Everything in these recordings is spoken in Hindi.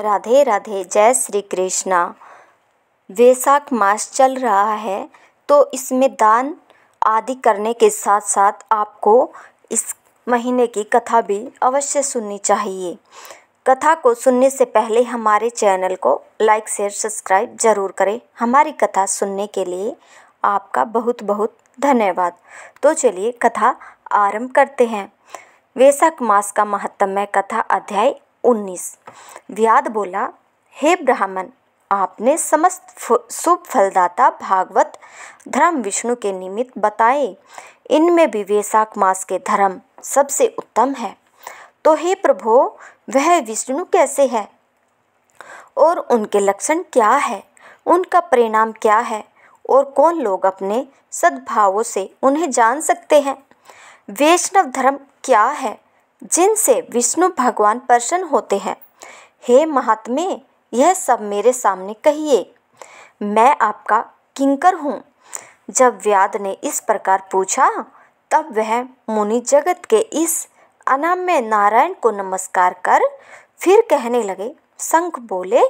राधे राधे, जय श्री कृष्णा। वैशाख मास चल रहा है तो इसमें दान आदि करने के साथ साथ आपको इस महीने की कथा भी अवश्य सुननी चाहिए। कथा को सुनने से पहले हमारे चैनल को लाइक शेयर सब्सक्राइब ज़रूर करें। हमारी कथा सुनने के लिए आपका बहुत बहुत धन्यवाद। तो चलिए कथा आरंभ करते हैं। वैशाख मास का महत्तम कथा अध्याय 19। व्याध बोला, हे ब्राह्मण, आपने समस्त शुभ फलदाता भागवत धर्म विष्णु के निमित्त बताए। इनमें भी वैशाख मास के धर्म सबसे उत्तम है। तो हे प्रभो, वह विष्णु कैसे है और उनके लक्षण क्या है, उनका परिणाम क्या है और कौन लोग अपने सद्भावों से उन्हें जान सकते हैं? वैष्णव धर्म क्या है जिनसे विष्णु भगवान प्रसन्न होते हैं? हे महात्मे, यह सब मेरे सामने कहिए, मैं आपका किंकर हूँ। जब व्याध ने इस प्रकार पूछा तब वह मुनि जगत के इस अनाम्य नारायण को नमस्कार कर फिर कहने लगे। शंख बोले,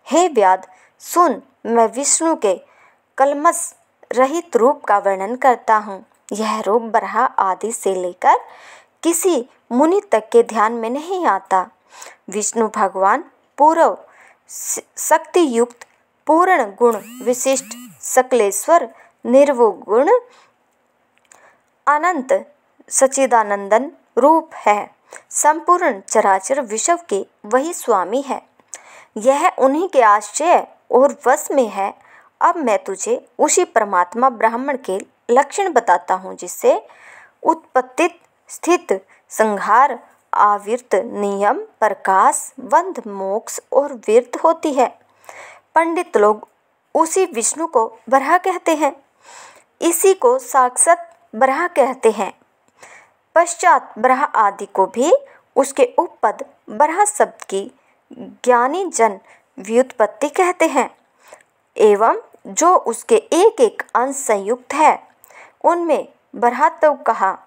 हे व्याध सुन, मैं विष्णु के कलमश रहित रूप का वर्णन करता हूँ। यह रूप बराह आदि से लेकर किसी मुनि तक के ध्यान में नहीं आता। विष्णु भगवान पूर्व शक्ति युक्त, पूर्ण गुण विशिष्ट, सकलेश्वर, निर्गुण, अनंत सच्चिदानंदन रूप है। संपूर्ण चराचर विश्व के वही स्वामी है। यह उन्हीं के आश्रय और वश में है। अब मैं तुझे उसी परमात्मा ब्राह्मण के लक्षण बताता हूँ, जिससे उत्पत्ति, स्थित, संहार, आविर्त, नियम, प्रकाश, बंध, मोक्ष और वीर्त होती है। पंडित लोग उसी विष्णु को बराह कहते हैं। इसी को साक्षात बराह कहते हैं। पश्चात बराह आदि को भी उसके उपपद बराह शब्द की ज्ञानी जन व्युत्पत्ति कहते हैं। एवं जो उसके एक एक अंश संयुक्त है उनमें बराहत्व कहा।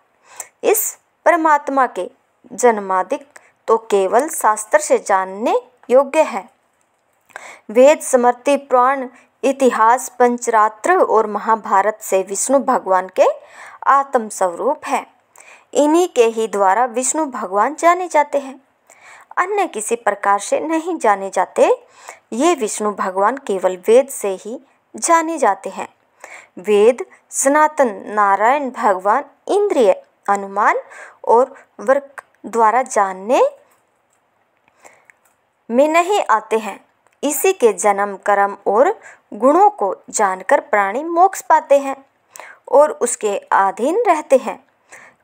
इस परमात्मा के जन्मादिक तो केवल शास्त्र से जानने योग्य है। वेद, स्मृति, पुराण, इतिहास, पंचरात्र और महाभारत से विष्णु भगवान के आत्म स्वरूप है। इन्हीं के ही द्वारा विष्णु भगवान जाने जाते हैं, अन्य किसी प्रकार से नहीं जाने जाते। ये विष्णु भगवान केवल वेद से ही जाने जाते हैं। वेद सनातन नारायण भगवान इंद्रिय, अनुमान और वर्क द्वारा जानने में नहीं आते हैं। इसी के जन्म, कर्म और गुणों को जानकर प्राणी मोक्ष पाते हैं और उसके अधीन रहते हैं।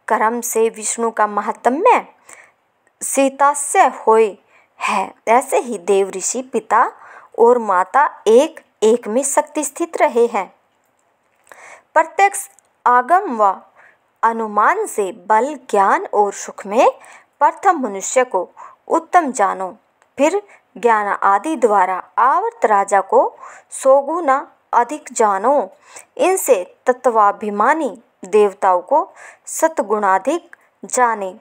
कर्म से विष्णु का महात्म्य सीतास्य होय है। ऐसे ही देव, ऋषि, पिता और माता एक एक में शक्ति स्थित रहे हैं। प्रत्यक्ष, आगम व अनुमान से बल, ज्ञान और सुख में प्रथम मनुष्य को उत्तम जानो, फिर ज्ञान आदि द्वारा आवर्त राजा को 100 गुना अधिक जानो। इनसे तत्वाभिमानी देवताओं को 7 गुणाधिक जाने।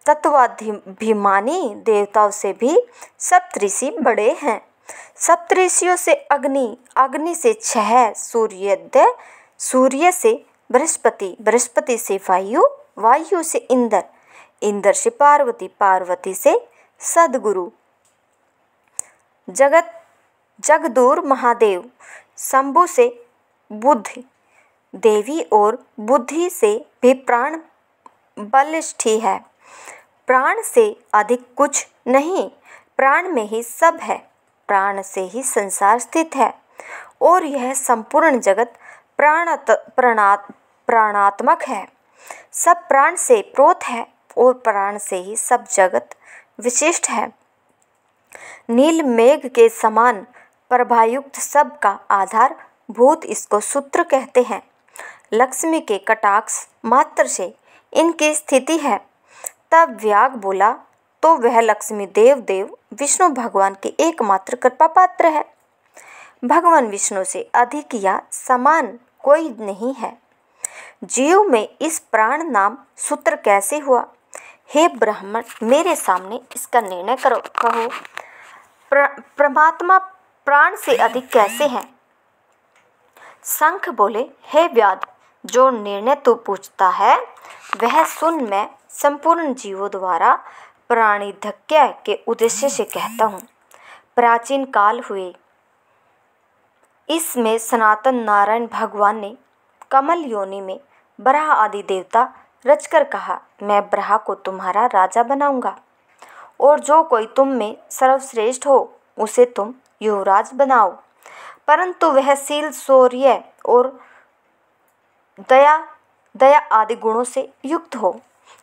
तत्वाभिमानी देवताओं से भी सप्तऋषि बड़े हैं। सप्तऋषियों से अग्नि, अग्नि से 6, सूर्योदय, सूर्य से बृहस्पति, बृहस्पति से वायु, वायु से इंद्र, इंद्र से पार्वती, पार्वती से सद्गुरु, जगदूर महादेव, शंभु से बुद्धि देवी और बुद्धि से भी प्राण बलिष्ठी है। प्राण से अधिक कुछ नहीं, प्राण में ही सब है। प्राण से ही संसार स्थित है और यह संपूर्ण जगत प्राणात्मक है। सब प्राण से प्रोत है और प्राण से ही सब जगत विशिष्ट है। नील मेघ के समान प्रभायुक्त सब का आधार भूत इसको सूत्र कहते हैं। लक्ष्मी के कटाक्ष मात्र से इनकी स्थिति है। तब व्याग बोला, तो वह लक्ष्मी देव विष्णु भगवान के एकमात्र कृपा पात्र है। भगवान विष्णु से अधिक या समान कोई नहीं है। जीव में इस प्राण नाम सूत्र कैसे हुआ? हे ब्राह्मण, मेरे सामने इसका निर्णय कहो। परमात्मा प्राण से अधिक कैसे हैं? शंख बोले, हे व्याध, जो निर्णय तू पूछता है वह सुन। मैं संपूर्ण जीवों द्वारा प्राणिधक्य के उद्देश्य से कहता हूँ। प्राचीन काल हुए इसमें सनातन नारायण भगवान ने कमल योनि में ब्रह्मा आदि देवता रचकर कहा, मैं ब्रह्मा को तुम्हारा राजा बनाऊंगा और जो कोई तुम में सर्वश्रेष्ठ हो उसे तुम युवराज बनाओ, परंतु वह शील, शौर्य और दया आदि गुणों से युक्त हो।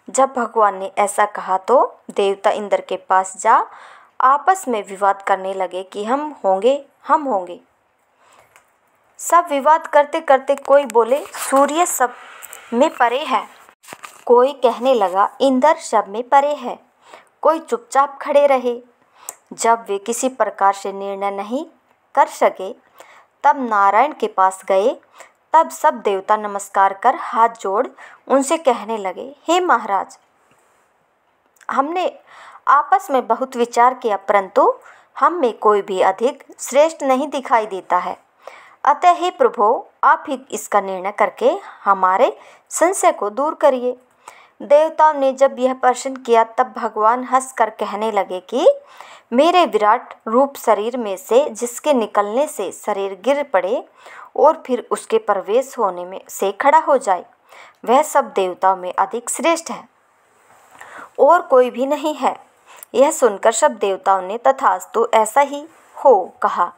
जब भगवान ने ऐसा कहा तो देवता इंद्र के पास जा आपस में विवाद करने लगे कि हम होंगे। सब विवाद करते करते कोई बोले सूर्य सब में परे है, कोई कहने लगा इंद्र सब में परे है, कोई चुपचाप खड़े रहे। जब वे किसी प्रकार से निर्णय नहीं कर सके तब नारायण के पास गए। तब सब देवता नमस्कार कर हाथ जोड़ उनसे कहने लगे, हे महाराज, हमने आपस में बहुत विचार किया परंतु हम में कोई भी अधिक श्रेष्ठ नहीं दिखाई देता है। अतः हे प्रभु, आप ही इसका निर्णय करके हमारे संशय को दूर करिए। देवताओं ने जब यह प्रश्न किया तब भगवान हंसकर कहने लगे कि मेरे विराट रूप शरीर में से जिसके निकलने से शरीर गिर पड़े और फिर उसके प्रवेश होने में से खड़ा हो जाए, वह सब देवताओं में अधिक श्रेष्ठ है और कोई भी नहीं है। यह सुनकर सब देवताओं ने तथास्तु ऐसा ही हो कहा।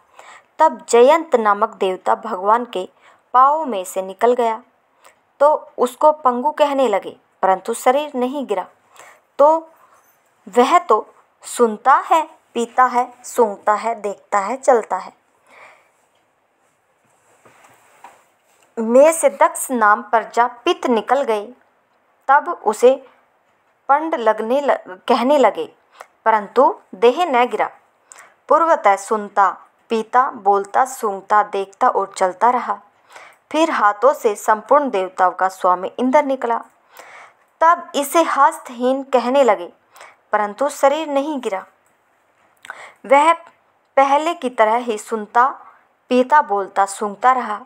तब जयंत नामक देवता भगवान के पाँव में से निकल गया तो उसको पंगु कहने लगे, परंतु शरीर नहीं गिरा। तो वह तो सुनता है, पीता है, सूंघता है, देखता है, चलता है। में से दक्ष नाम प्रजापित निकल गए। तब उसे पंड कहने लगे, परंतु देह न गिरा। पूर्वतः सुनता, पीता, बोलता, सूंघता, देखता और चलता रहा। फिर हाथों से संपूर्ण देवताओं का स्वामी इंद्र निकला। तब इसे हस्तहीन कहने लगे, परंतु शरीर नहीं गिरा। वह पहले की तरह ही सुनता, पीता, बोलता, सूंघता रहा।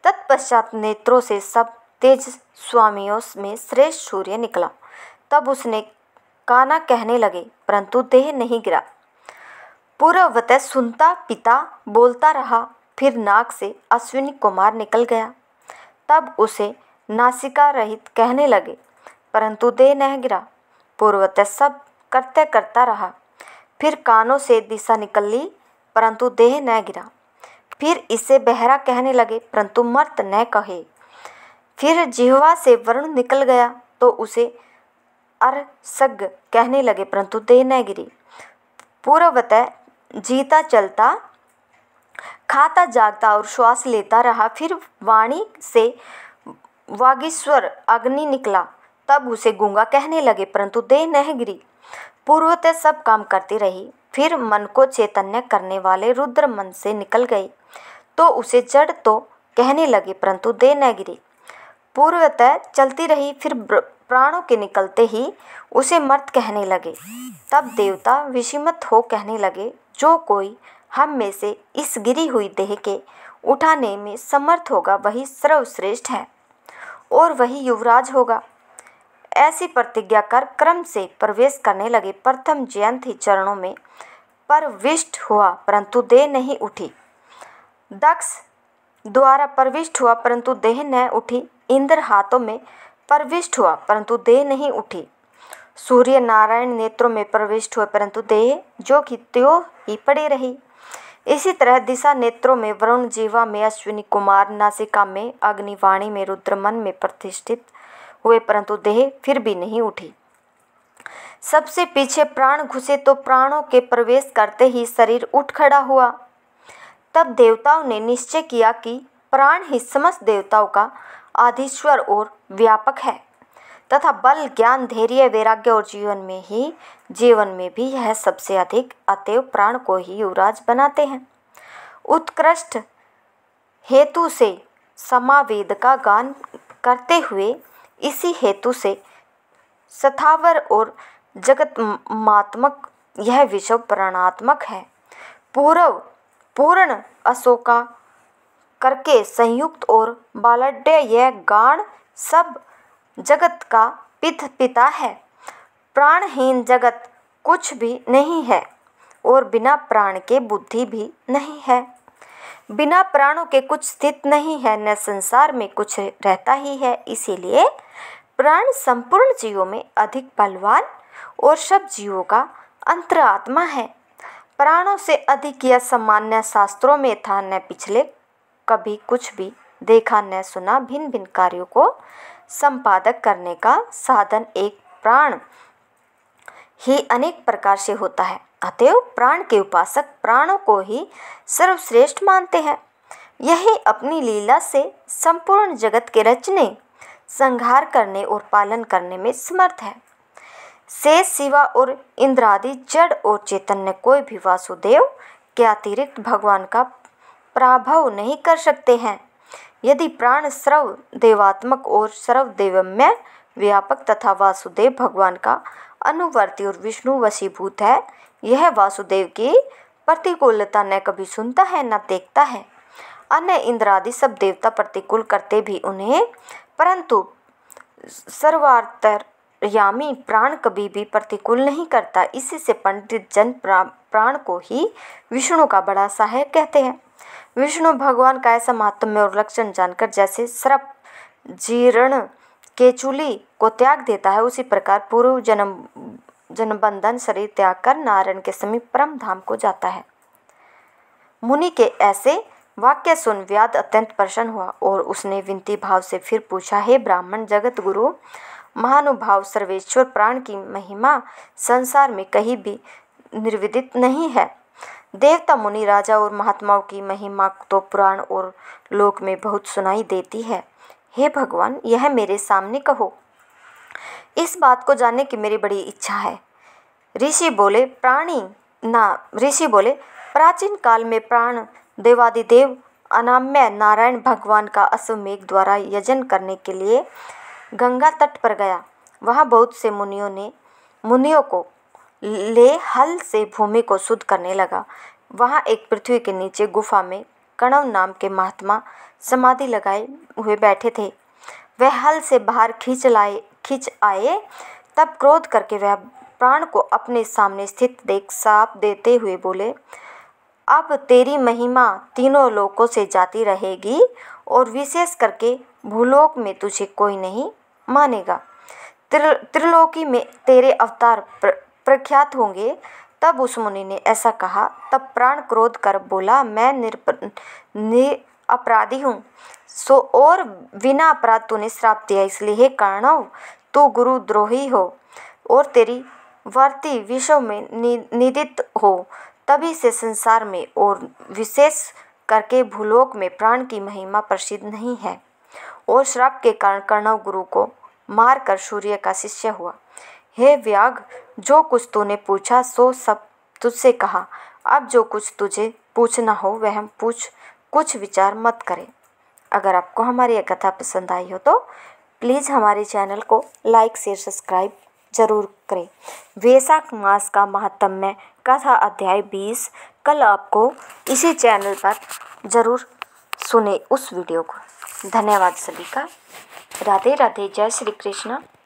तत्पश्चात नेत्रों से सब तेज स्वामियों में श्रेष्ठ सूर्य निकला। तब उसने काना कहने लगे, परंतु देह नहीं गिरा। पूर्ववतः सुनता, पीता, बोलता रहा। फिर नाक से अश्विनी कुमार निकल गया। तब उसे नासिका रहित कहने लगे, परंतु देह न गिरा। पूर्वतः सब करते करता रहा। फिर कानों से दिशा निकल ली, परंतु देह न गिरा। फिर इसे बहरा कहने लगे, परंतु मर्त न कहे। फिर जिह्वा से वरुण निकल गया तो उसे अरसग कहने लगे, परंतु देह न गिरी। पूर्वतः जीता, चलता, खाता, जागता और श्वास लेता रहा। फिर वाणी से वागीश्वर अग्नि निकला। तब उसे गूंगा कहने लगे, परंतु देह न गिरी। पूर्वतः सब काम करती रही। फिर मन को चैतन्य करने वाले रुद्र मन से निकल गए तो उसे जड़ तो कहने लगे, परंतु देह न गिरी। पूर्वतः चलती रही। फिर प्राणों के निकलते ही उसे मर्त कहने लगे। तब देवता विषिमत हो कहने लगे, जो कोई हम में से इस गिरी हुई देह के उठाने में समर्थ होगा वही सर्वश्रेष्ठ है और वही युवराज होगा। ऐसी प्रतिज्ञा कर क्रम से प्रवेश करने लगे। प्रथम जयंत ही चरणों में प्रविष्ट हुआ, परंतु देह नहीं उठी। दक्ष द्वारा प्रविष्ट हुआ, परंतु देह न उठी। इंद्र हाथों में प्रविष्ट हुआ, परंतु देह नहीं उठी। सूर्य नारायण नेत्रों में प्रविष्ट हुए, परंतु देह जो कि त्यों ही पड़ी रही। इसी तरह दिशा नेत्रों में वरुण, जीवा में अश्विनी कुमार, नासिका में अग्नि, वाणी में रुद्र, मन में प्रतिष्ठित हुए, परंतु देह फिर भी नहीं उठी। सबसे पीछे प्राण घुसे तो प्राणों के प्रवेश करते ही शरीर उठ खड़ा हुआ। तब देवताओं ने निश्चय किया कि प्राण ही समस्त देवताओं का आधीश्वर और व्यापक है तथा बल, ज्ञान, धैर्य, वैराग्य और जीवन में भी यह सबसे अधिक। अतएव प्राण को ही युवराज बनाते हैं। उत्कृष्ट हेतु से समावेद का गान करते हुए इसी हेतु से स्थावर और जगतमात्मक यह विश्व प्राणात्मक है। पूर्ण अशोका करके संयुक्त और बालड्य यह गाण सब जगत का पिता है। प्राणहीन जगत कुछ भी नहीं है और बिना प्राण के बुद्धि भी नहीं है। बिना प्राणों के कुछ स्थित नहीं है, न संसार में कुछ रहता ही है। इसीलिए प्राण संपूर्ण जीवों में अधिक बलवान और सब जीवों का अंतरात्मा है। प्राणों से अधिक यह सामान्य शास्त्रों में था, न पिछले कभी कुछ भी देखा न सुना। भिन्न भिन्न कार्यों को संपादक करने का साधन एक प्राण ही अनेक प्रकार से होता है। अतएव प्राण के उपासक प्राणों को ही सर्वश्रेष्ठ मानते हैं। यही अपनी लीला से संपूर्ण जगत के रचने, संहार करने और पालन करने में समर्थ है। से सिवा और इंद्रादि जड़ और चैतन्य कोई भी वासुदेव के अतिरिक्त भगवान का पराभव नहीं कर सकते हैं। यदि प्राण सर्व देवात्मक और सर्वदेवमय व्यापक तथा वासुदेव भगवान का अनुवर्ती और विष्णु वशीभूत है, यह वासुदेव की प्रतिकूलता न कभी सुनता है न देखता है। अन्य इंद्रादि सब देवता प्रतिकूल करते भी उन्हें, परंतु सर्वांतर्यामी प्राण कभी भी प्रतिकूल नहीं करता। इसी से पंडित जन प्राण को ही विष्णु का बड़ा सहायक कहते हैं। विष्णु भगवान का ऐसा महात्म्य और लक्षण जानकर जैसे सर्प जीर्ण केचुली को त्याग देता है, उसी प्रकार पूर्व जन्मबंधन शरीर त्याग कर नारायण के समीप परम धाम को जाता है। मुनि के ऐसे वाक्य सुन व्याध अत्यंत प्रसन्न हुआ और उसने विनती भाव से फिर पूछा, हे ब्राह्मण, जगत गुरु महानुभाव सर्वेश्वर प्राण की महिमा संसार में कहीं भी निर्विदित नहीं है। देवता मुनि राजा और महात्माओं की महिमा तो पुराण और लोक में बहुत सुनाई देती है। हे भगवान, यह मेरे सामने कहो। इस बात को जानने की मेरी बड़ी इच्छा है। ऋषि बोले, प्राचीन काल में प्राण देवादिदेव अनाम्य नारायण भगवान का अश्वमेघ द्वारा यजन करने के लिए गंगा तट पर गया। वहाँ बहुत से मुनियों को ले हल से भूमि को शुद्ध करने लगा। वहाँ एक पृथ्वी के नीचे गुफा में कणव नाम के महात्मा समाधि लगाए हुए बैठे थे। वह हल से बाहर खींच आए, तब क्रोध करके वह प्राण को अपने सामने स्थित देख शाप देते हुए बोले, अब तेरी महिमा तीनों लोकों से जाती रहेगी और विशेष करके भूलोक में तुझे कोई नहीं मानेगा। त्रिलोकी में तेरे अवतार प्रख्यात होंगे। तब उस मुनि ने ऐसा कहा। तब प्राण क्रोध कर बोला, मैं अपराधी हूँ, सो और बिना अपराध तूने श्राप दिया, इसलिए हे कर्णव, तू गुरुद्रोही हो और तेरी वर्ती विश्व में निदित हो। तभी से संसार में और विशेष करके भूलोक में प्राण की महिमा प्रसिद्ध नहीं है और श्राप के कारण कर्णव गुरु को मारकर सूर्य का शिष्य हुआ। हे व्याघ, जो कुछ तूने पूछा सो सब तुझसे कहा। अब जो कुछ तुझे पूछना हो वह पूछ, कुछ विचार मत करे। अगर आपको हमारी यह कथा पसंद आई हो तो प्लीज़ हमारे चैनल को लाइक शेयर सब्सक्राइब जरूर करें। वैशाख मास का महात्म्य कथा अध्याय 20 कल आपको इसी चैनल पर जरूर सुने उस वीडियो को। धन्यवाद सभी का। राधे राधे। जय श्री कृष्ण।